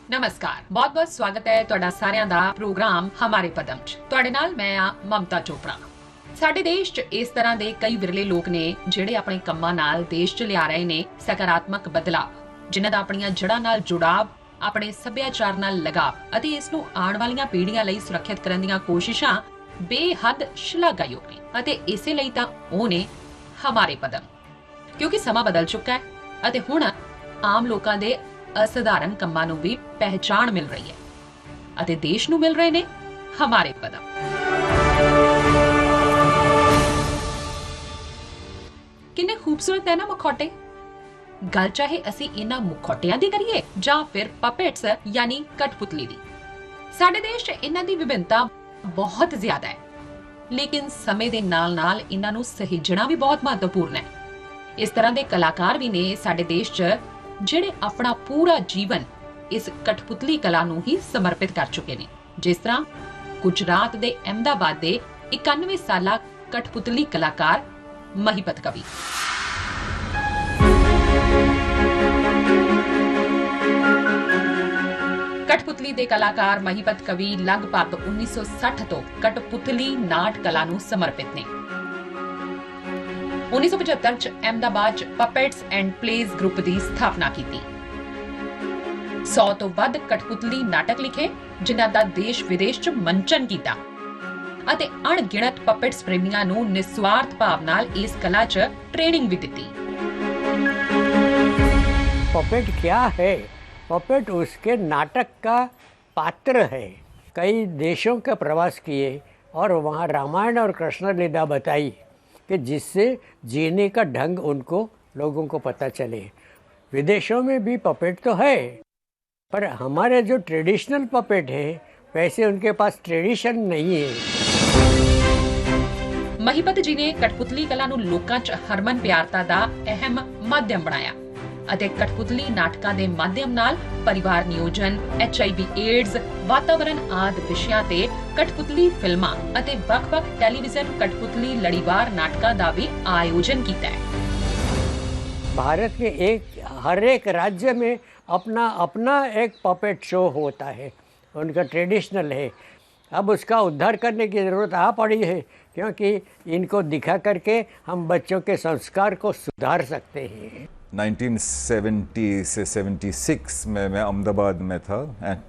नमस्कार, बहुत बहुत स्वागत है ਤੁਹਾਡਾ ਸਾਰਿਆਂ ਦਾ ਪ੍ਰੋਗਰਾਮ ਹਮਾਰੇ ਪਦਮ 'ਚ। ਤੁਹਾਡੇ ਨਾਲ ਮੈਂ ਆ ਮਮਤਾ ਚੋਪੜਾ। ਸਾਡੇ ਦੇਸ਼ 'ਚ ਇਸ ਤਰ੍ਹਾਂ ਦੇ ਕਈ ਵਿਰਲੇ ਲੋਕ ਨੇ ਜਿਹੜੇ ਆਪਣੇ ਕੰਮਾਂ ਨਾਲ ਦੇਸ਼ 'ਚ ਲਿਆ ਰਹੇ ਨੇ ਸਕਾਰਾਤਮਕ ਬਦਲਾਅ, ਜਿਨ੍ਹਾਂ ਦਾ ਆਪਣੀਆਂ ਜੜ੍ਹਾਂ ਨਾਲ ਜੁੜਾਵ, ਆਪਣੇ ਸੱਭਿਆਚਾਰ ਨਾਲ ਲਗਾਵ ਅਤੇ ਇਸ ਨੂੰ ਆਉਣ ਵਾਲੀਆਂ ਪੀੜ੍ਹੀਆਂ ਲਈ ਸੁਰੱਖਿਅਤ ਕਰਨ ਦੀਆਂ ਕੋਸ਼ਿਸ਼ਾਂ ਬੇਹੱਦ ਸ਼ਲਾਘਾਯੋਗ ਨੇ ਅਤੇ ਇਸੇ ਲਈ ਤਾਂ ਉਹ ਨੇ ਹਮਾਰੇ ਪਦਮ। ਕਿਉਂਕਿ ਸਮਾਂ ਬਦਲ ਚੁੱਕਾ ਹੈ ਅਤੇ ਹੁਣ ਆਮ ਲੋਕਾਂ ਦੇ ਅਸਧਾਰਨ ਕੰਮਾਂ ਨੂੰ ਵੀ ਪਹਿਚਾਣ ਮਿਲ ਰਹੀ ਹੈ ਅਤੇ ਦੇਸ਼ ਨੂੰ ਮਿਲ ਰਹੇ ਨੇ ਹਮਾਰੇ ਪਦਮ। ਕਿੰਨੇ ਖੂਬਸੂਰਤ ਹੈ ਨਾ ਮੁਖੌਟੇ। ਗੱਲ ਚਾਹੇ ਅਸੀਂ ਇਹਨਾਂ ਮੁਖੌਟਿਆਂ ਦੀ ਕਰੀਏ ਜਾਂ ਫਿਰ ਪਪੇਟਸ ਯਾਨੀ ਕਠਪੁਤਲੀ ਦੀ। ਸਾਡੇ ਦੇਸ਼ 'ਚ ਇਹਨਾਂ ਦੀ ਵਿਭਿੰਨਤਾ ਬਹੁਤ ਜ਼ਿਆਦਾ ਹੈ, ਲੇਕਿਨ ਸਮੇਂ ਦੇ ਨਾਲ-ਨਾਲ ਇਹਨਾਂ ਨੂੰ ਸਹਿਜਣਾ ਵੀ ਬਹੁਤ ਮਹੱਤਵਪੂਰਨ ਹੈ। ਇਸ ਤਰ੍ਹਾਂ ਦੇ ਕਲਾਕਾਰ ਵੀ ਨੇ ਸਾਡੇ ਦੇਸ਼ 'ਚ ਜਿਹੜੇ ਆਪਣਾ ਪੂਰਾ ਜੀਵਨ ਇਸ ਕਠਪੁਤਲੀ ਕਲਾ ਨੂੰ ਹੀ ਸਮਰਪਿਤ ਕਰ ਚੁੱਕੇ ਨੇ। ਜਿਸ ਤਰ੍ਹਾਂ ਗੁਜਰਾਤ ਦੇ ਅਹਿਮਦਾਬਾਦ ਦੇ 91 ਸਾਲਾ ਕਠਪੁਤਲੀ ਕਲਾਕਾਰ ਮਹੀਪਤ ਕਵੀ। ਕਠਪੁਤਲੀ ਦੇ ਕਲਾਕਾਰ ਮਹੀਪਤ ਕਵੀ ਲਗਭਗ 1960 ਤੋਂ ਕਠਪੁਤਲੀ ਨਾਟ ਕਲਾ ਨੂੰ ਸਮਰਪਿਤ ਨੇ। 1975 ਚ ਅਹਿਮਦਾਬਾਦ ਚ ਪਪੇਟਸ ਐਂਡ ਪਲੇਜ਼ ਗਰੁੱਪ ਦੀ ਸਥਾਪਨਾ ਕੀਤੀ। 100 ਤੋਂ ਵੱਧ ਕਠਪੁਤਲੀ ਨਾਟਕ ਲਿਖੇ, ਜਿਨ੍ਹਾਂ ਦਾ ਦੇਸ਼ ਵਿਦੇਸ਼ ਚ ਮੰਚਨ ਕੀਤਾ ਅਤੇ ਅਣਗਿਣਤ ਪਪੇਟਸ ਪ੍ਰੇਮੀਆਂ ਨੂੰ ਨਿਸਵਾਰਥ ਭਾਵ ਨਾਲ ਇਸ ਕਲਾ ਚ ਟ੍ਰੇਨਿੰਗ ਵੀ ਦਿੱਤੀ। पपेट क्या है? पपेट उसके नाटक का पात्र है। कई देशों का प्रवास किए और वहाँ रामायण और कृष्ण लीला बताई कि जिससे जीने का ढंग उनको लोगों को पता चले। विदेशों में भी पपेट तो है, पर हमारे जो ट्रेडिशनल पपेट है वैसे उनके पास ट्रेडिशन नहीं है। ਮਹੀਪਤ ਜੀ ਨੇ ਕਠਪੁਤਲੀ ਕਲਾ ਨੂੰ ਲੋਕਾਂ 'ਚ ਹਰਮਨ ਪਿਆਰਤਾ ਦਾ ਅਹਿਮ ਮਾਧਿਅਮ ਬਣਾਇਆ ਅਤੇ ਕਠਪੁਤਲੀ ਨਾਟਕਾਂ ਦੇ ਮਾਧਿਅਮ ਨਾਲ ਪਰਿਵਾਰ ਨਿਯੋਜਨ, HIV ਏਡਜ਼, ਵਾਤਾਵਰਣ ਆਦਿ ਵਿਸ਼ਿਆਂ ਤੇ ਕਠਪੁਤਲੀ ਫਿਲਮਾਂ ਅਤੇ ਵੱਖ-ਵੱਖ ਟੈਲੀਵਿਜ਼ਨ ਕਠਪੁਤਲੀ ਲੜੀਵਾਰ ਨਾਟਕਾਂ ਦਾ ਵੀ ਆਯੋਜਨ ਕੀਤਾ ਹੈ। भारत के हर एक राज्य में अपना अपना एक पपेट शो होता है, उनका ट्रेडिशनल है। अब उसका उद्धार करने की ज़रूरत आ पड़ी है, क्योंकि इनको दिखा करके हम बच्चों के संस्कार को सुधार सकते हैं। 1970 से 76 में मैं अहमदाबाद में था,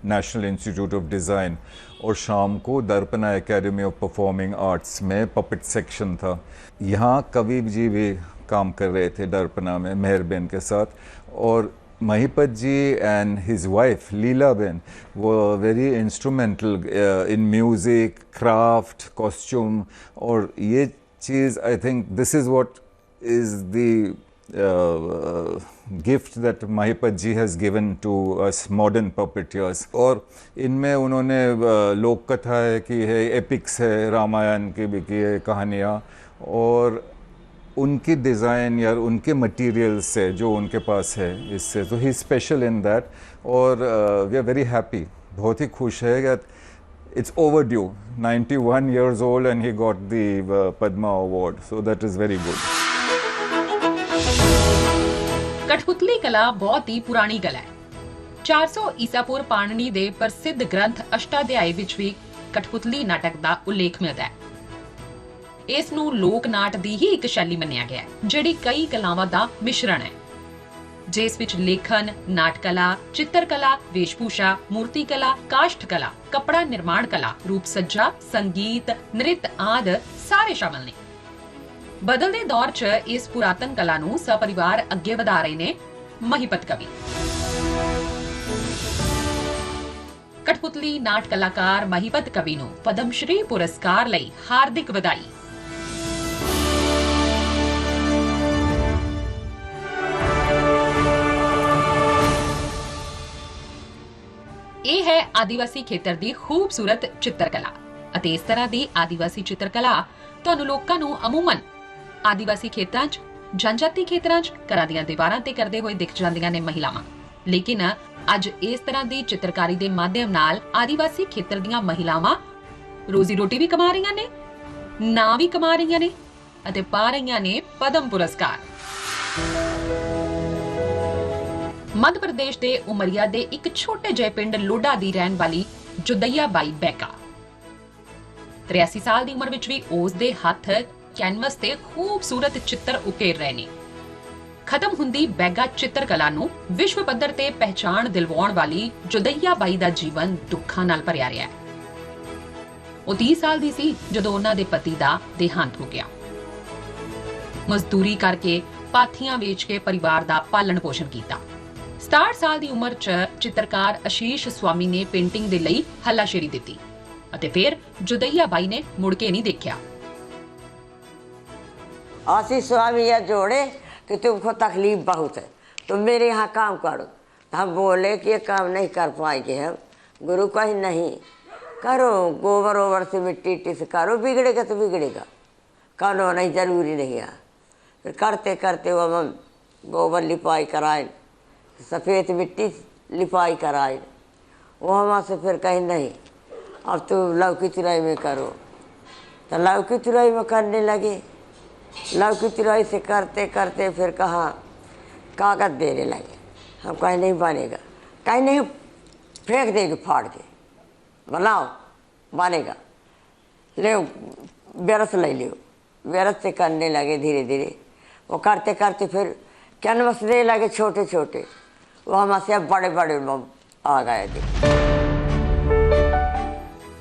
नेशनल इंस्टीट्यूट ऑफ डिज़ाइन, और शाम को Darpana academy of performing arts में पपेट सेक्शन था। यहाँ कवि जी भी काम कर रहे थे दर्पणा में मेहरबेन के साथ, और Mahipat ji and his wife Lilaben वो very instrumental in music, craft, costume, और ये चीज़ I think this is what is the gift that Mahipat ji has given to us modern puppeteers. और इनमें उन्होंने लोक कथाएँ की है, एपिक्स है, रामायण की भी की है कहानियाँ, और उनकी डिज़ाइन या उनके मटेरियल से जो उनके पास है इससे, तो ही स्पेशल इन दैट। और वी आर वेरी हैप्पी, बहुत ही खुश है कि it's over due, 91 years old and he got the Padma award, so that is very good। ਕਠਪੁਤਲੀ ਕਲਾ ਬਹੁਤ ਹੀ ਪੁਰਾਣੀ ਕਲਾ ਹੈ। 400 ਈਸਾ ਪੂਰਵ ਪਾਣਨੀ ਦੇ ਪ੍ਰਸਿੱਧ ਗ੍ਰੰਥ ਅਸ਼ਟਾਧਿਆਈ ਵਿੱਚ ਵੀ ਕਠਪੁਤਲੀ ਨਾਟਕ ਦਾ ਉਲੇਖ ਮਿਲਦਾ ਹੈ। ਇਸ ਨੂੰ ਲੋਕ ਨਾਟ ਦੀ ਹੀ ਇੱਕ ਸ਼ੈਲੀ ਮੰਨਿਆ ਗਿਆ ਹੈ, ਜਿਹੜੀ ਕਈ ਕਲਾਵਾਂ ਦਾ ਮਿਸ਼ਰਣ ਹੈ, ਜਿਸ ਵਿੱਚ ਲੇਖਨ, ਨਾਟ ਕਲਾ, ਚਿੱਤਰ ਕਲਾ, ਵੇਸ਼ਭੂਸ਼ਾ, ਮੂਰਤੀ ਕਲਾ, ਕਾਸ਼ਟ ਕਲਾ, ਕੱਪੜਾ ਨਿਰਮਾਣ ਕਲਾ, ਰੂਪ ਸੱਜਾ, ਸੰਗੀਤ, ਨ੍ਰਿਤ ਆਦਿ ਸਾਰੇ ਸ਼ਾਮਲ ਨੇ। ਬਦਲਦੇ ਦੌਰ 'ਚ ਇਸ ਪੁਰਾਤਨ ਕਲਾ ਨੂੰ ਸਪਰਿਵਾਰ ਅੱਗੇ ਵਧਾ ਰਹੇ ਨੇ ਮਹੀਪਤ ਕਵੀ। ਕਠਪੁਤਲੀ ਨਾਟ ਕਲਾਕਾਰ ਮਹੀਪਤ ਕਵੀ ਨੂੰ ਪਦਮ ਸ਼੍ਰੀ ਪੁਰਸਕਾਰ ਲਈ ਹਾਰਦਿਕ ਵਧਾਈ। ਇਹ ਹੈ ਆਦੀਵਾਸੀ ਖੇਤਰ ਦੀ ਖੂਬਸੂਰਤ ਚਿੱਤਰਕਲਾ ਅਤੇ ਇਸ ਤਰ੍ਹਾਂ ਦੀ ਆਦੀਵਾਸੀ ਚਿੱਤਰਕਲਾ ਤੁਹਾਨੂੰ ਲੋਕਾਂ ਨੂੰ ਅਮੂਮਨ ਆਦੀਵਾਸੀ ਖੇਤਰਾਂ 'ਚ, ਜਨਜਾਤੀ ਖੇਤਰਾਂ 'ਚ ਘਰਾਂ ਦੀਆਂ ਦੀਵਾਰਾਂ ਤੇ ਕਰਦੇ ਹੋਏ ਦਿਖ ਜਾਂਦੀਆਂ ਨੇ ਮਹਿਲਾਵਾਂ। ਲੇਕਿਨ ਅੱਜ ਇਸ ਤਰ੍ਹਾਂ ਦੀ ਚਿੱਤਰਕਾਰੀ ਦੇ ਮਾਧਿਅਮ ਨਾਲ ਆਦੀਵਾਸੀ ਖੇਤਰ ਦੀਆਂ ਮਹਿਲਾਵਾਂ ਰੋਜ਼ੀ ਰੋਟੀ ਵੀ ਕਮਾ ਰਹੀਆਂ ਨੇ, ਨਾਂ ਵੀ ਕਮਾ ਰਹੀਆਂ ਨੇ ਅਤੇ ਪਾ ਰਹੀਆਂ ਨੇ ਪਦਮ ਪੁਰਸਕਾਰ। मध्य प्रदेश के उमरिया के एक छोटे ਜਿਹੇ पिंड लोडा की रहने वाली जुदैया बाई बैगा 83 साल की उम्र विच भी उस दे हथ कैनवस ते खूबसूरत चित्र उकेर रहे ने। खत्म हुंदी बैगा चित्रकला नूं विश्व पद्धर ते पहचान दिलवाउण वाली जुदैया बाई दा जीवन दुखां नाल भरिया रहा है। ਉਹ 30 साल दी सी जदों उन्हां दे पति दा देहांत हो गया। मजदूरी करके पाथियां वेच के परिवार दा पालन पोषण कीता। 67 साल दी उम्र च चित्रकार आशीष स्वामी ने पेंटिंग दे लई हल्लाशेरी दित्ती अते फिर जुदैया बाई ने मुड़ के नहीं देखा। आशीष स्वामी यह जोड़े कि तुमको तकलीफ बहुत है, तुम मेरे यहाँ काम करो। हम बोले कि ये काम नहीं कर पाएंगे हम। गुरु कहीं नहीं करो, गोबर ओबर से मिट्टी इट्टी से करो, बिगड़ेगा तो बिगड़ेगा, करो नहीं जरूरी नहीं है। फिर करते करते वो हम गोबर लिपाई कराए, सफ़ेद मिट्टी लिपाई कराए। वो हमारे से फिर कहीं नहीं अब तुम लौकी चुराई में करो, तो लौकी चुराई में करने लगे। लौकी चुराई से करते करते फिर कहाँ कागज़ देने लगे। हम कहीं नहीं बनेगा, कहीं नहीं, फेंक देंगे फाड़ के, बनाओ बनेगा, ले बेरस ले लियो। बेरस से करने लगे धीरे धीरे। वो करते करते फिर कैनवस दे लगे छोटे छोटे, वो हमारे से बड़े बड़े आ गए थे।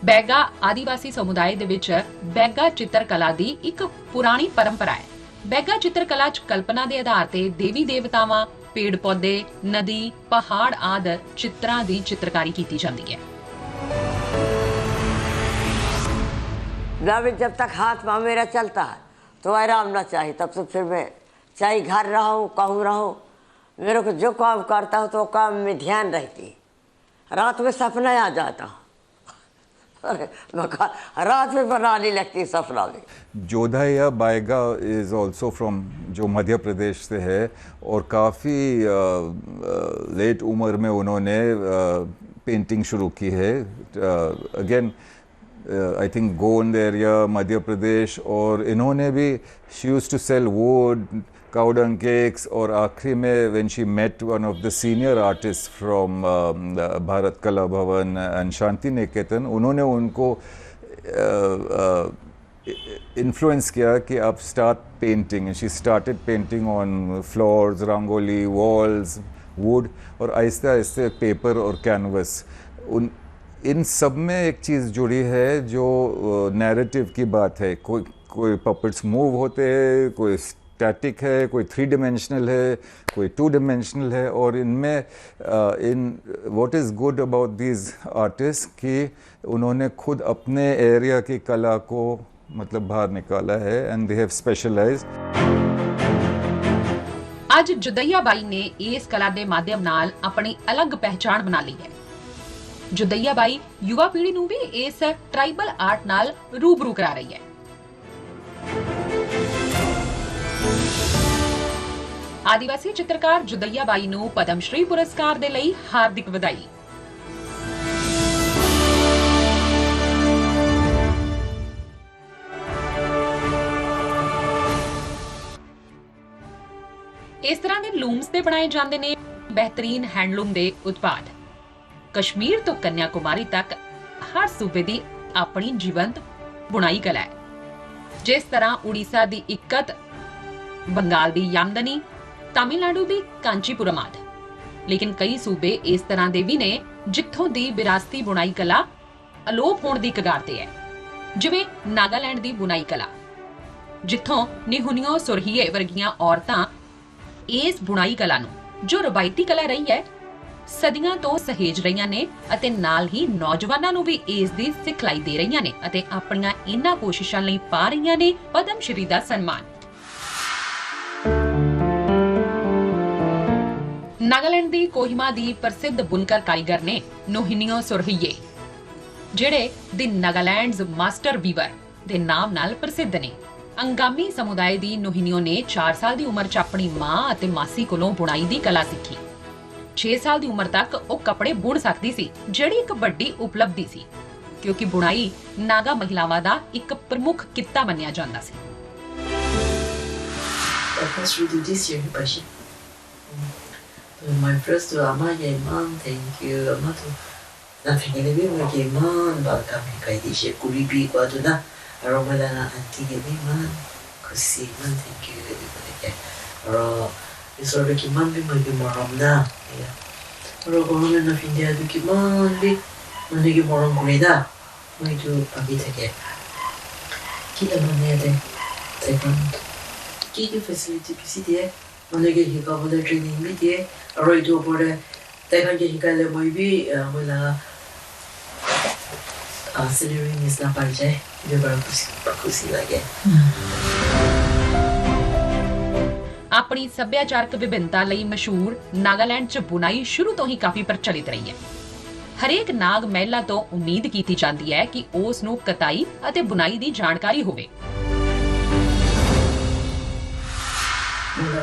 बैगा आदिवासी समुदाय दे विच बैगा चित्रकला दी एक पुरानी परंपरा है। बैगा चित्रकला च कल्पना दे आधार ते देवी देवतावां, पेड़ पौधे, नदी, पहाड़ आदि चित्रां दी चित्रकारी कीती जांदी है। जब तक हाथ पाँव मेरा चलता है तो आराम ना चाहिए, तब से फिर मैं चाहे घर रहूँ कहूँ रहूँ, मेरे को जो काम करता हूँ तो काम में ध्यान रहती। रात में सपना आ जाता, रात में बनाने लगती सपना में। जोधाया बायगा इज़ ऑल्सो फ्रॉम, जो मध्य प्रदेश से है, और काफ़ी लेट उम्र में उन्होंने पेंटिंग शुरू की है। Again I think Gond area, Madhya Pradesh. और इन्होंने भी she used to sell wood, cow dung cakes, और आखिरी में when she met one of the senior artists from Bharat कला भवन and शांति निकेतन, उन्होंने उनको इन्फ्लुएंस किया कि आप start painting. She started painting on floors, rangoli, walls, would, और आहिस्ते आहिस्ते पेपर और कैनवस। इन सब में एक चीज़ जुड़ी है जो नैरेटिव की बात है। कोई पपेट्स मूव होते हैं, कोई स्टैटिक है, कोई 3 डिमेंशनल है, कोई 2 डिमेंशनल है। और इनमें what is good about these artist कि उन्होंने खुद अपने एरिया की कला को मतलब बाहर निकाला है, एंड दे हैव स्पेशलाइज्ड। आज जुदैया बाई ने इस कला के माध्यम नाल अपनी अलग पहचान बना ली है। जुदैया बाई युवा पीढ़ी नूं भी इस ट्राइबल आर्ट नाल रूबरू करा रही है। आदिवासी चित्रकार जुदैया बाई नूं पद्मश्री पुरस्कार दे लई हार्दिक बधाई। इस तरह के लूम्स ते बनाए जाते ने बेहतरीन हैंडलूम के उत्पाद। कश्मीर तो कन्याकुमारी तक हर सूबे की अपनी जीवंत बुनाई कला है। जिस तरह उड़ीसा की इक्कत, बंगाल की यामदनी, तमिलनाडु की कांचीपुरम आदि, लेकिन कई सूबे इस तरह के भी ने जिथों की विरासती बुनाई कला अलोप होने की कगार ते है। जिवें नागालैंड की बुनाई कला, जिथों निहुनियो सुरहिए वर्गियां औरतां इस बुनाई कला नूं जो रवायती कला रही है सदियां तो सहेज रही ने, अते नाल ही नौजवानों नूं भी इस दी सिखलाई दे रही ने, अते अपनियां इन्हां कोशिशां लई पा रही ने पद्म श्री दा सन्मान। नागालैंड दी कोहिमा दी प्रसिद्ध बुनकर कारीगर ने नोहिनियो सुरहिए, जिहड़े दी नागालैंड्स मास्टर वीवर दे नाम नाल प्रसिद्ध ने। अंगामी समुदाय दी नोहिनियो ने 4 साल दी उम्र च अपनी मां अते मासी कोलों बुनाई दी कला सीखी। 6 साल दी उम्र तक वो कपड़े बुन सकती सी, जिहड़ी एक वड्डी उपलब्धि सी, क्योंकि बुनाई नागा महिलावां दा एक प्रमुख कित्ता मन्निया जांदा सी। My first to ama yeman, thank you. Ama to nothing in the way yeman, but kami kay di siya kuribi ko ato na. Aro wala nga auntie yeman, kasi man thank you. Aro isorbe ki man bi maram na. Aro ko man na findia do ki man bi manigi moram kuri na. May to pagi take. Kita man ne de. Second. Kiki facility kisi de. Manigi hika boda training mi de. Aro ito boda tekan ke hika le moi bi wala salary is na parjay. Ito bara kusi lage. ਆਪਣੀ ਸੱਭਿਆਚਾਰਕ ਵਿਭਿੰਨਤਾ ਲਈ ਮਸ਼ਹੂਰ ਨਾਗਾਲੈਂਡ 'ਚ ਬੁਣਾਈ ਸ਼ੁਰੂ ਤੋਂ ਹੀ ਕਾਫੀ ਪ੍ਰਚਲਿਤ ਰਹੀ ਹੈ। ਹਰੇਕ ਨਾਗ ਮਹਿਲਾ ਤੋਂ ਉਮੀਦ ਕੀਤੀ ਜਾਂਦੀ ਹੈ ਕਿ ਉਸ ਨੂੰ ਕਤਾਈ ਅਤੇ ਬੁਣਾਈ ਦੀ ਜਾਣਕਾਰੀ ਹੋਵੇ।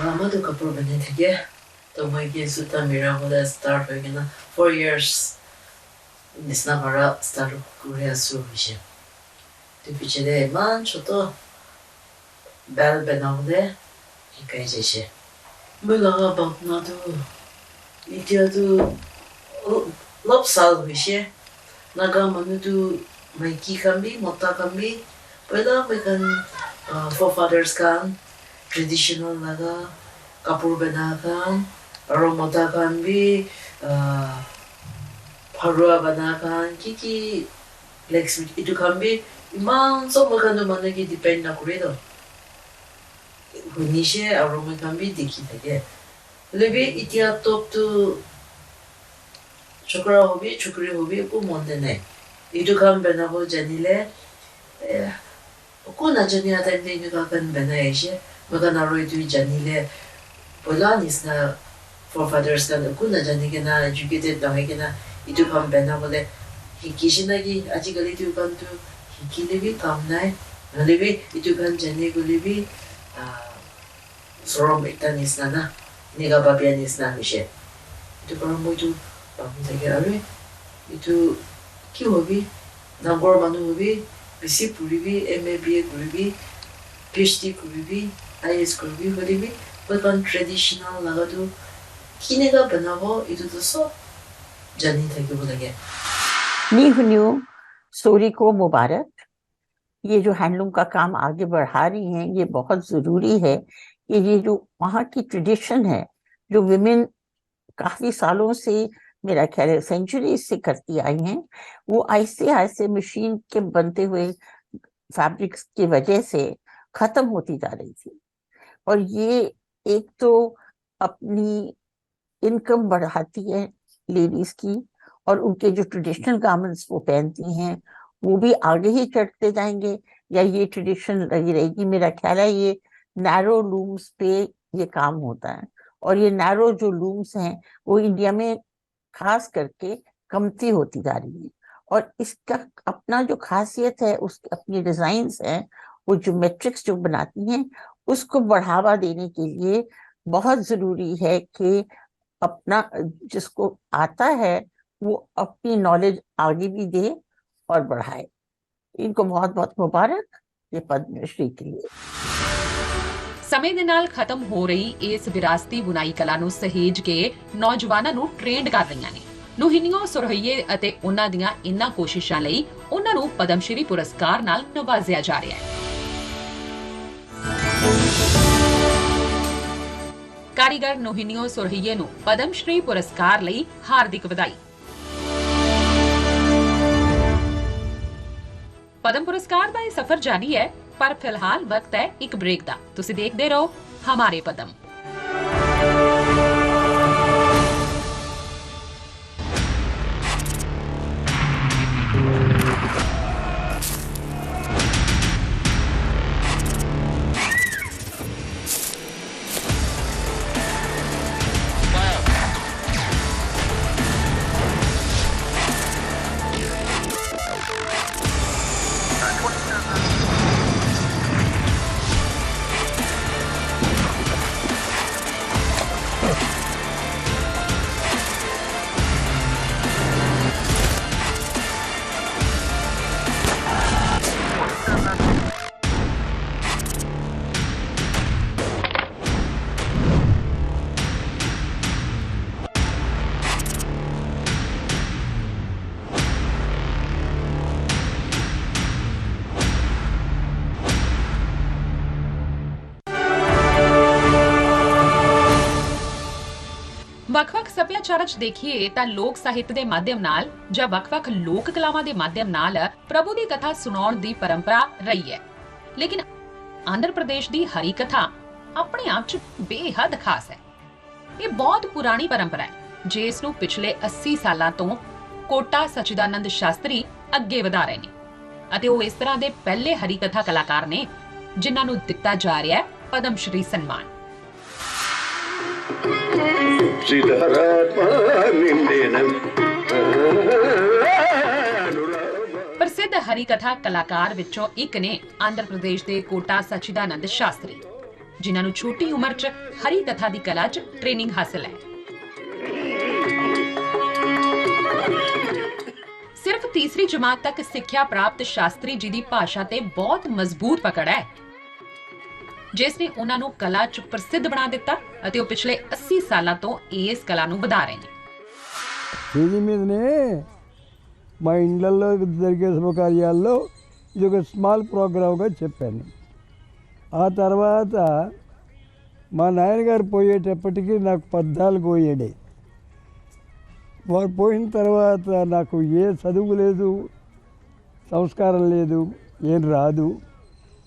Mama to kapur bane thige to mai ke suta mera hoda start hoye na 4 years nisna bara start kure asu bishe to piche de man choto bel benaude hikai jeshe mela ba na to itia to lop sal bishe naga manu to mai ki kambi mota kambi pela mekan forefathers kan traditional naga kapur banakan aromotakan bi parua banakan kiki blacksmith itu kan bi iman so makan mana ki depend na kuredo hunishe aromakan bi diki tage lebi itia top tu chokra hobi ko monde ne itu kan banabo janile ko na jani ata ni ka kan banaishe maka naroi tu janile bola nisna forefathers kan ko na jani ke na educated na ke na itu kan bana bole hikishina gi ajikali tu kan tu hikile bi kam nai lebi itu kan jani ko lebi sorom eta nisna na nega babia nisna mishe itu kan mo tu bamu tege are itu ki hobi nangor manu hobi bisi puribi MBA puribi PhD puribi IS puribi puribi but traditional lagado kine가 बनावो itu तो सब जानी था कि बोलेंगे new story को मुबारक। ये जो हैंडलूम का काम आगे बढ़ा रही हैं ये बहुत जरूरी है कि ये जो वहाँ की ट्रेडिशन है जो विमेन काफी सालों से मेरा ख्याल है सेंचुरी से करती आई हैं वो ऐसे ऐसे मशीन के बनते हुए फैब्रिक्स की वजह से खत्म होती जा रही थी और ये एक तो अपनी इनकम बढ़ाती है लेडीज की और उनके जो ट्रेडिशनल गारमेंट्स वो पहनती हैं वो भी आगे ही चढ़ते जाएंगे या ये ट्रेडिशन लगी रहेगी। मेरा ख्याल है ये नैरो लूम्स पे ये काम होता है और ये नैरो जो लूम्स हैं वो इंडिया में खास करके कमती होती जा रही है और इसका अपना जो खासियत है उसकी अपनी डिजाइन्स हैं वो जो मैट्रिक्स जो बनाती हैं उसको बढ़ावा देने के लिए बहुत जरूरी है कि अपना जिसको आता है वो अपनी नॉलेज आगे भी दे और बढ़ाए। इनको बहुत बहुत मुबारक ये पद्मश्री के लिए। ਸਮੇਂ ਦੇ ਨਾਲ ਖਤਮ ਹੋ ਰਹੀ ਇਸ ਵਿਰਾਸਤੀ ਬੁਣਾਈ ਕਲਾ ਨੂੰ ਸਹੇਜ ਕੇ ਨੌਜਵਾਨਾਂ ਨੂੰ ਟ੍ਰੇਨਡ ਕਰ ਰਹੀਆਂ ਨੇ। ਨੂਹਿਨੀਓ ਸੁਰਹਈਏ ਅਤੇ ਉਹਨਾਂ ਦੀਆਂ ਇਨ੍ਹਾਂ ਕੋਸ਼ਿਸ਼ਾਂ ਲਈ ਉਹਨਾਂ ਨੂੰ ਪਦਮਸ਼੍ਰੀ ਪੁਰਸਕਾਰ ਨਾਲ ਨਵਾਜ਼ਿਆ ਜਾ ਰਿਹਾ ਹੈ। ਕਾਰੀਗਰ ਨੂਹਿਨੀਓ ਸੁਰਹਈਏ ਨੂੰ ਪਦਮਸ਼੍ਰੀ ਪੁਰਸਕਾਰ ਲਈ ਹਾਰਦਿਕ ਵਧਾਈ। ਪਦਮ ਪੁਰਸਕਾਰ ਦਾ ਇਹ ਸਫ਼ਰ ਜਾਰੀ ਹੈ पर फिलहाल वक्त है एक ब्रेक दा। तुसी देखदे रहो हमारे पदम। ਸੱਭਿਆਚਾਰ 'ਚ ਦੇਖੀਏ ਤਾਂ ਲੋਕ ਸਾਹਿਤ ਦੇ ਮਾਧਿਅਮ ਨਾਲ ਜਾਂ ਵੱਖ-ਵੱਖ ਲੋਕ ਕਲਾਵਾਂ ਦੇ ਮਾਧਿਅਮ ਨਾਲ ਪ੍ਰਭੂ ਦੀ ਕਥਾ ਸੁਣਾਉਣ ਦੀ ਪਰੰਪਰਾ ਰਹੀ ਹੈ। ਲੇਕਿਨ ਆਂਧਰ ਪ੍ਰਦੇਸ਼ ਦੀ ਹਰੀ ਕਥਾ ਆਪਣੇ ਆਪ 'ਚ ਬੇਹੱਦ ਖਾਸ ਹੈ। ਇਹ ਬਹੁਤ ਪੁਰਾਣੀ ਪਰੰਪਰਾ ਹੈ, ਜਿਸ ਨੂੰ ਪਿਛਲੇ 80 ਸਾਲਾਂ ਤੋਂ ਕੋਟਾ ਸਚਿਦਾਨੰਦ ਸ਼ਾਸਤਰੀ ਅੱਗੇ ਵਧਾ ਰਹੇ ਨੇ ਅਤੇ ਉਹ ਇਸ ਤਰ੍ਹਾਂ ਦੇ ਪਹਿਲੇ ਹਰੀ ਕਥਾ ਕਲਾਕਾਰ ਨੇ ਜਿਨ੍ਹਾਂ ਨੂੰ ਦਿੱਤਾ ਜਾ ਰਿਹਾ ਹੈ ਪਦਮ ਸ਼੍ਰੀ ਸਨਮਾਨ। ਪ੍ਰਸਿੱਧ ਹਰੀ ਕਥਾ ਕਲਾਕਾਰ ਵਿੱਚੋਂ ਇੱਕ ਨੇ ਆਂਧਰ ਪ੍ਰਦੇਸ਼ ਦੇ ਕੋਟਾ ਸਚਿਦਾਨੰਦ ਸ਼ਾਸਤਰੀ, ਜਿਨ੍ਹਾਂ ਨੂੰ ਛੋਟੀ ਉਮਰ 'ਚ ਹਰੀ ਕਥਾ ਦੀ ਕਲਾ 'ਚ ਟ੍ਰੇਨਿੰਗ ਹਾਸਲ ਹੈ। ਸਿਰਫ ਤੀਸਰੀ ਜਮਾਤ ਤੱਕ ਸਿੱਖਿਆ ਪ੍ਰਾਪਤ ਸ਼ਾਸਤਰੀ ਜੀ ਦੀ ਭਾਸ਼ਾ ਤੇ ਬਹੁਤ ਮਜ਼ਬੂਤ ਪਕੜ ਹੈ, ਜਿਸ ਨੇ ਉਹਨਾਂ ਨੂੰ ਕਲਾ 'ਚ ਪ੍ਰਸਿੱਧ ਬਣਾ ਦਿੱਤਾ ਅਤੇ ਉਹ ਪਿਛਲੇ 80 ਸਾਲਾਂ ਤੋਂ ਇਸ కళ ਨੂੰ ਵਧਾ ਰਹੇ ਨੇ। ఇది మీదనే మా ఇండ్లలో జరిగే శుభకార్యాల్లో ఇది ఒక స్మాల్ ప్రోగ్రామ్గా చెప్పాను. ఆ తర్వాత మా నాయనగారు పోయేటప్పటికి నాకు 14 ఏడే. వారు పోయిన తర్వాత నాకు ఏ చదువు లేదు, సంస్కారం లేదు, ఏం రాదు.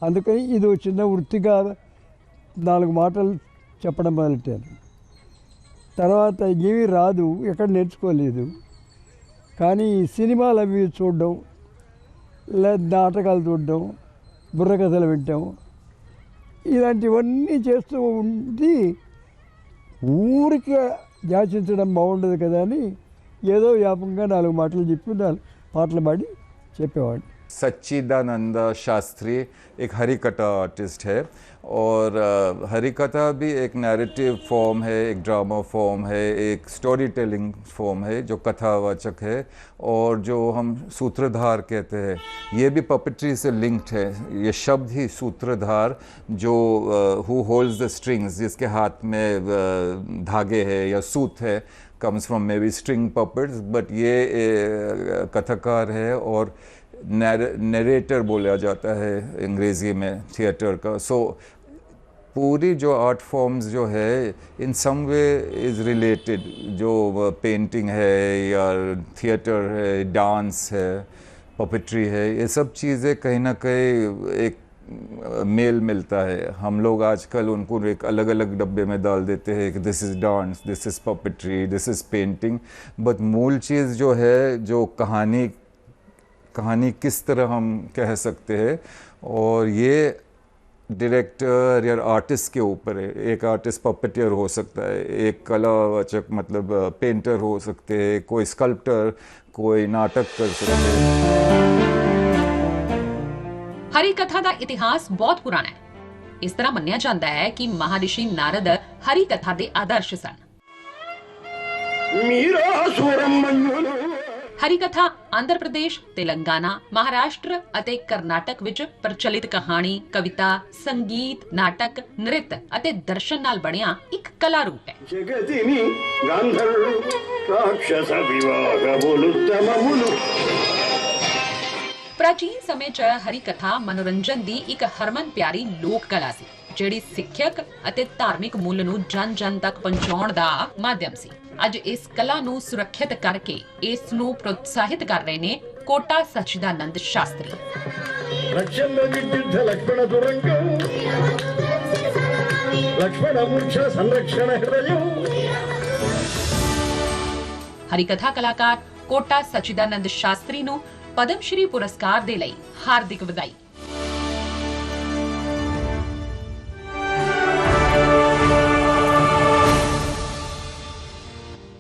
అందుకని ఇది ఒక చిన్న వృత్తిగా 4 మాటలు చెప్పడం మొదలెట్టాను. తర్వాత ఏమీ రాదు, ఎక్కడ నేర్చుకోలేదు. కానీ సినిమాలు అవి చూడడం, లేదా నాటకాలు చూడడం, బుర్రకథలు వినటం, ఇలాంటివన్నీ చేస్తూ ఉండి ఊరికే యాచించడం బాగుండదు కదా అని ఏదో వ్యాపకంగా 4 మాటలు చెప్పి 4 పాటలు పాడి చెప్పేవాడిని. सच्चिदानंद शास्त्री एक हरी कथा आर्टिस्ट है और हरी कथा भी एक नैरेटिव फॉर्म है, एक ड्रामा फॉर्म है, एक स्टोरी टेलिंग फॉर्म है जो कथावाचक है और जो हम सूत्रधार कहते हैं, ये भी पपेट्री से लिंक्ड है। ये शब्द ही सूत्रधार जो हु होल्ड्स द स्ट्रिंग्स, जिसके हाथ में धागे है या सूत है, comes from maybe string puppets, but ये कथाकार है और नरेटर बोला जाता है अंग्रेज़ी में थिएटर का। सो पूरी जो आर्ट फॉर्म्स जो है इन सम वे इज़ रिलेटेड, जो पेंटिंग है या थिएटर है, डांस है, पपेट्री है, ये सब चीज़ें कहीं ना कहीं एक मेल मिलता है। हम लोग आजकल उनको एक अलग अलग डब्बे में डाल देते हैं कि this is dance, this is puppetry, this is painting, but मूल चीज़ जो है, जो कहानी किस तरह हम कह सकते हैं, और ये डायरेक्टर या आर्टिस्ट के ऊपर है। एक आर्टिस्ट पपेटियर हो सकता है, एक कलावाचक मतलब पेंटर हो सकते हैं, कोई स्कल्प्टर, कोई नाटक कर सकते हैं। हरी कथा का इतिहास बहुत पुराना है। इस तरह मन्निया जाता है कि महर्षि नारद हरी कथा के आदर्श सन। हरी कथा आंध्र प्रदेश, तेलंगाना, महाराष्ट्र ਅਤੇ ਕਰਨਾਟਕ ਵਿੱਚ ਪ੍ਰਚਲਿਤ ਕਹਾਣੀ, ਕਵਿਤਾ, ਸੰਗੀਤ, ਨਾਟਕ, ਨ੍ਰਿਤ ਅਤੇ ਦਰਸ਼ਨ ਨਾਲ ਬਣਿਆ ਇੱਕ ਕਲਾ ਰੂਪ ਹੈ। జగతిని గంధర్వులు రాక్షస వివాహ బోలుత్తమములు। ਪ੍ਰਾਚੀਨ ਸਮੇਂ 'ਚ ਹਰੀ ਕਥਾ ਮਨੋਰੰਜਨ ਦੀ ਇੱਕ ਹਰਮਨ ਪਿਆਰੀ ਲੋਕ ਕਲਾ ਸੀ, ਜਿਹੜੀ ਸਿੱਖਿਅਕ ਅਤੇ ਧਾਰਮਿਕ ਮੁੱਲ ਨੂੰ ਜਨ-ਜਨ ਤੱਕ ਪਹੁੰਚਾਉਣ ਦਾ ਮਾਧਿਅਮ ਸੀ। ਅੱਜ ਇਸ ਕਲਾ ਨੂੰ ਸੁਰੱਖਿਅਤ ਕਰਕੇ ਇਸ ਨੂੰ ਪ੍ਰੋਤਸਾਹਿਤ ਕਰ ਰਹੇ ਨੇ ਕੋਟਾ ਸਚਿਦਾਨੰਦ ਸ਼ਾਸਤਰੀ। రక్షణ విద్యుద్ధ లక్ష్మణ దురంగం లక్ష్మణ మూర్ఛ సంరక్షణ హృదయం। ਹਰੀ ਕਥਾ ਕਲਾਕਾਰ ਕੋਟਾ ਸਚਿਦਾਨੰਦ ਸ਼ਾਸਤਰੀ ਨੂੰ ਪਦਮ ਸ਼੍ਰੀ ਪੁਰਸਕਾਰ ਦੇ ਲਈ ਹਾਰਦਿਕ ਵਧਾਈ।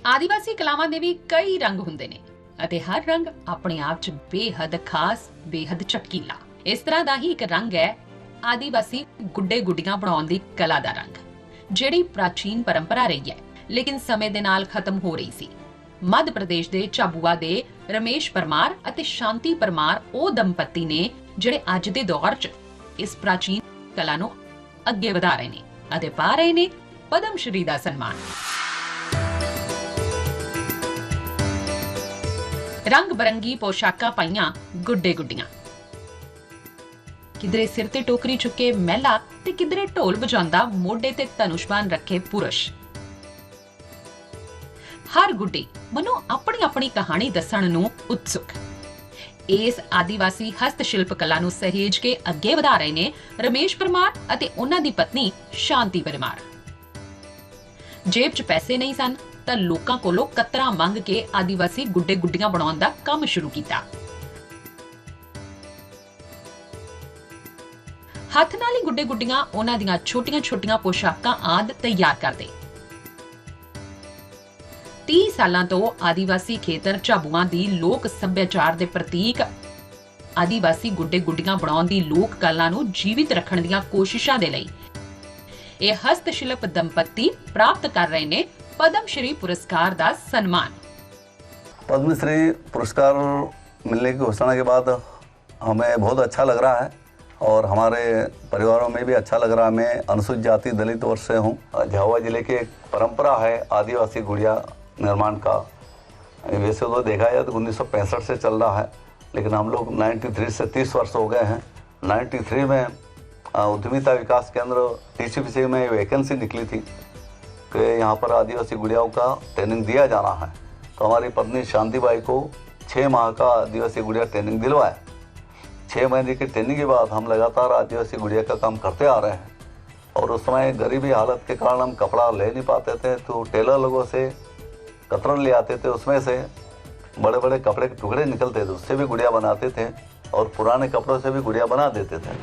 ਆਦੀਵਾਸੀ ਕਲਾਵਾਂ ਦੇ ਵੀ ਕਈ ਰੰਗ ਹੁੰਦੇ ਨੇ ਅਤੇ ਹਰ ਰੰਗ ਆਪਣੇ ਆਪ 'ਚ ਬੇਹੱਦ ਖਾਸ, ਬੇਹੱਦ ਚਟਕੀਲਾ। ਇਸ ਤਰ੍ਹਾਂ ਦਾ ਹੀ ਇੱਕ ਰੰਗ ਹੈ ਆਦੀਵਾਸੀ ਗੁੱਡੇ ਗੁੱਡੀਆਂ ਬਣਾਉਣ ਦੀ ਕਲਾ ਦਾ ਰੰਗ, ਜਿਹੜੀ ਪ੍ਰਾਚੀਨ ਪਰੰਪਰਾ ਰਹੀ ਹੈ ਲੇਕਿਨ ਸਮੇਂ ਦੇ ਨਾਲ ਖਤਮ ਹੋ ਰਹੀ ਸੀ। ਮੱਧ ਪ੍ਰਦੇਸ਼ ਦੇ ਝਾਬੂਆ ਦੇ ਰਮੇਸ਼ ਪਰਮਾਰ ਅਤੇ ਸ਼ਾਂਤੀ ਪਰਮਾਰ ਉਹ ਦੰਪਤੀ ਨੇ ਜਿਹੜੇ ਅੱਜ ਦੇ ਦੌਰ 'ਚ ਇਸ ਪ੍ਰਾਚੀਨ ਕਲਾ ਨੂੰ ਅੱਗੇ ਵਧਾ ਰਹੇ ਨੇ ਅਤੇ ਪਾ ਰਹੇ ਨੇ ਪਦਮ ਸ਼੍ਰੀ ਦਾ ਸਨਮਾਨ। ਰੰਗ ਬਰੰਗੀ ਪੋਸ਼ਾਕਾਂ ਪਾਈਆਂ ਗੁੱਡੇ ਗੁੱਡੀਆਂ, ਕਿਧਰੇ ਸਿਰ ਤੇ ਟੋਕਰੀ ਚੁੱਕੇ ਮਹਿਲਾ ਤੇ ਕਿਧਰੇ ਢੋਲ ਵਜਾਉਂਦਾ ਮੋਢੇ ਤੇ ਧਨੁਸ਼ਬਾਨ ਰੱਖੇ ਪੁਰਸ਼। हर गुड्डे मनो अपनी अपनी कहानी दसण नूं उत्सुक। इस आदिवासी हस्तशिल्प कला नूं सहेज के अगे वधा रहे ने रमेश परमार अते उन्हां दी पत्नी शांति परमार। जेब च पैसे नहीं सन तां लोकां कोलों कतरा मंग के आदिवासी गुड्डे गुड्डियां बनाउण दा काम शुरू कीता। हथ नाल ही गुड्डे गुड्डियां उन्हां दीयां छोटियां छोटियां पोशाकां आदि तैयार करदे। 30 सालां तो आदिवासी खेतर झाबूआं दी लोक सभ्याचार दे प्रतीक आदिवासी गुड्डे गुड्डियां बनाउण दी लोक कला नूं जीवित रखण दीयां कोशिशां दे लई यह हस्तशिल्प दंपत्ति प्राप्त कर रहे ने पद्म श्री पुरस्कार दा सम्मान। पद्मश्री पुरस्कार मिलने की घोषणा के बाद हमें बहुत अच्छा लग रहा है और हमारे परिवारों में भी अच्छा लग रहा है। मैं अनुसूचित जाति दलित वर्ग से हूँ। झाबुआ जिले की एक परंपरा है आदिवासी गुड़िया निर्माण का। वैसे तो देखा जाए तो 1965 से चल रहा है, लेकिन हम लोग 93 से 30 वर्ष हो गए हैं। 93 में उद्यमिता विकास केंद्र TCPC में वैकेंसी निकली थी कि यहाँ पर आदिवासी गुड़ियाओं का ट्रेनिंग दिया जाना है। तो हमारी पत्नी शांति बाई को 6 माह का आदिवासी गुड़िया ट्रेनिंग दिलवाया। 6 महीने की ट्रेनिंग के बाद हम लगातार आदिवासी गुड़िया का काम करते आ रहे हैं। और उस समय गरीबी हालत के कारण हम कपड़ा ले नहीं पाते थे, तो टेलर लोगों से कतरन ले आते थे, उसमें से बड़े बड़े कपड़े के टुकड़े निकलते थे, उससे भी गुड़िया बनाते थे और पुराने कपड़ों से भी गुड़िया बना देते थे।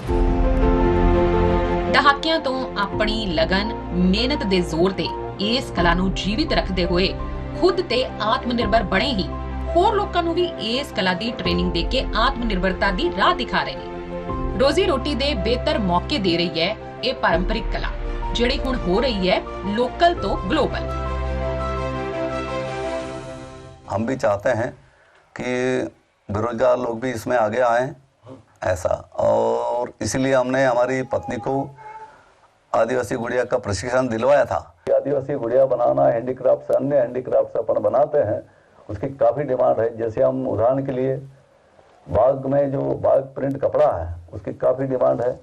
दहाकियां तो अपनी लगन मेहनत दे जोर ते इस कला नूं जीवित रखते हुए खुद ते आत्मनिर्भर बने ही होर लोकां नूं भी इस कला दी ट्रेनिंग दे के आत्मनिर्भरता दी राह दिखा रहे ने। रोजी रोटी दे बेहतर मौके दे रही है ये पारंपरिक कला, जिहड़ी हुण हो रही है लोकल तो ग्लोबल। हम भी चाहते हैं कि बेरोजगार लोग भी इसमें आगे आएं ऐसा, और इसीलिए हमने हमारी पत्नी को आदिवासी गुड़िया का प्रशिक्षण दिलवाया था। आदिवासी गुड़िया बनाना हैंडीक्राफ्ट से अन्य हैंडीक्राफ्ट अपन बनाते हैं, उसकी काफ़ी डिमांड है। जैसे हम उदाहरण के लिए बाग में जो बाग प्रिंट कपड़ा है उसकी काफ़ी डिमांड है,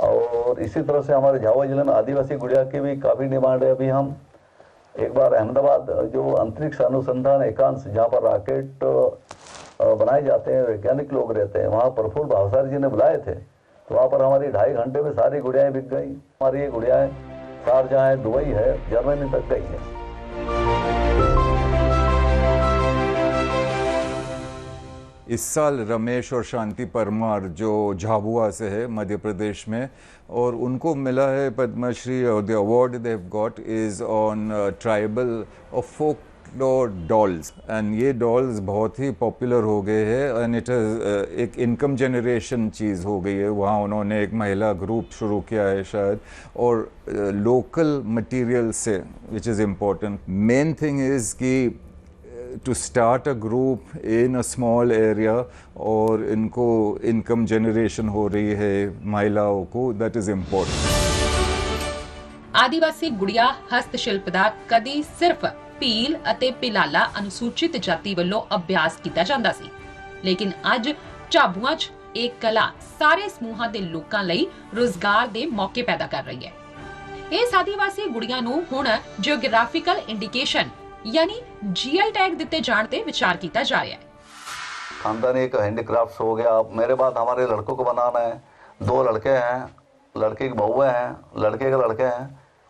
और इसी तरह से हमारे झाबुआ जिले में आदिवासी गुड़िया की भी काफ़ी डिमांड है। अभी हम एक बार अहमदाबाद जो अंतरिक्ष अनुसंधान एकांश जहाँ पर रॉकेट बनाए जाते हैं, वैज्ञानिक लोग रहते हैं, वहाँ प्रफुल्ल भावसारी जी ने बुलाए थे, तो वहाँ पर हमारी 2.5 घंटे में सारी गुड़ियाएँ बिक गई। हमारी ये गुड़ियाएँ शारजाह है, दुबई है, जर्मनी तक गई है। इस साल रमेश और शांति परमार जो झाबुआ से है मध्य प्रदेश में, और उनको मिला है पद्मश्री, और the award they have got is on tribal और फोकलोर डॉल्स। एंड ये डॉल्स बहुत ही पॉपुलर हो गए हैं एंड इट इज़ एक इनकम जनरेशन चीज़ हो गई है। वहाँ उन्होंने एक महिला ग्रुप शुरू किया है शायद, और लोकल मटेरियल से, which is important. Main thing is कि to start a group in a small area और इनको income generation हो रही है महिलाओं को, that is important। आदिवासी गुड़िया हस्तशिल्प ਦਾ ਕਦੀ ਸਿਰਫ ਪੀਲ ਅਤੇ ਪਿਲਾਲਾ ਅਨੁਸੂਚਿਤ ਜਾਤੀ ਵੱਲੋਂ ਅਭਿਆਸ ਕੀਤਾ ਜਾਂਦਾ ਸੀ, ਲੇਕਿਨ ਅੱਜ ਝਾਬੂਆਂ 'ਚ ਇਹ ਕਲਾ ਸਾਰੇ ਸਮੂਹਾਂ ਦੇ ਲੋਕਾਂ ਲਈ ਰੋਜ਼ਗਾਰ ਦੇ ਮੌਕੇ ਪੈਦਾ ਕਰ ਰਹੀ ਹੈ। ਇਸ ਆਦੀਵਾਸੀ ਗੁੜੀਆਂ ਨੂੰ ਹੁਣ ਜਿਓਗ੍ਰਾਫਿਕਲ ਇੰਡੀਕੇਸ਼ਨ यानी GI टैग दिते जाने ते विचार किया जा रहा है। खानदानी एक हैंडीक्राफ्ट हो गया। अब मेरे बाद हमारे लड़कों को बनाना है। 2 लड़के हैं, लड़के की बहुएं हैं, लड़के के लड़के हैं।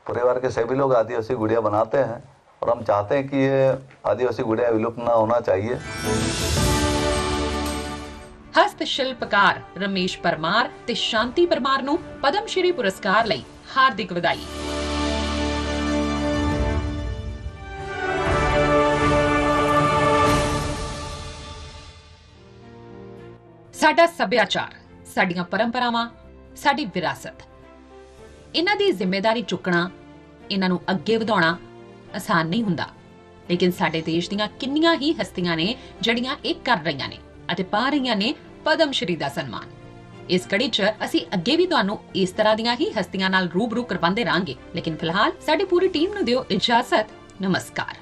परिवार के सभी लोग आदिवासी गुड़िया बनाते हैं और हम चाहते हैं कि ये आदिवासी गुड़िया विलुप्त ना होना चाहिए। हस्तशिल्पकार रमेश परमार ते शांति परमार नूं पद्म श्री पुरस्कार लई हार्दिक बधाई। साडा सभ्याचार, साडियां परंपरावां, साडी विरासत, इन्हां दी जिम्मेदारी चुकना, इन्हां नूं अग्गे वधाउणा आसान नहीं हुंदा, लेकिन साडे देश दीयां किन्नियां ही हस्तियां ने जड़ियां इह कर रहीआं ने अते पा रहीआं ने पद्म श्री दा सन्मान। इस कड़ी च असीं अग्गे भी तुहानूं इस तरह दीयां ही हस्तियां नाल रूबरू करवांदे रहांगे, लेकिन फिलहाल साडी पूरी टीम नूं दिओ इजाजत। नमस्कार।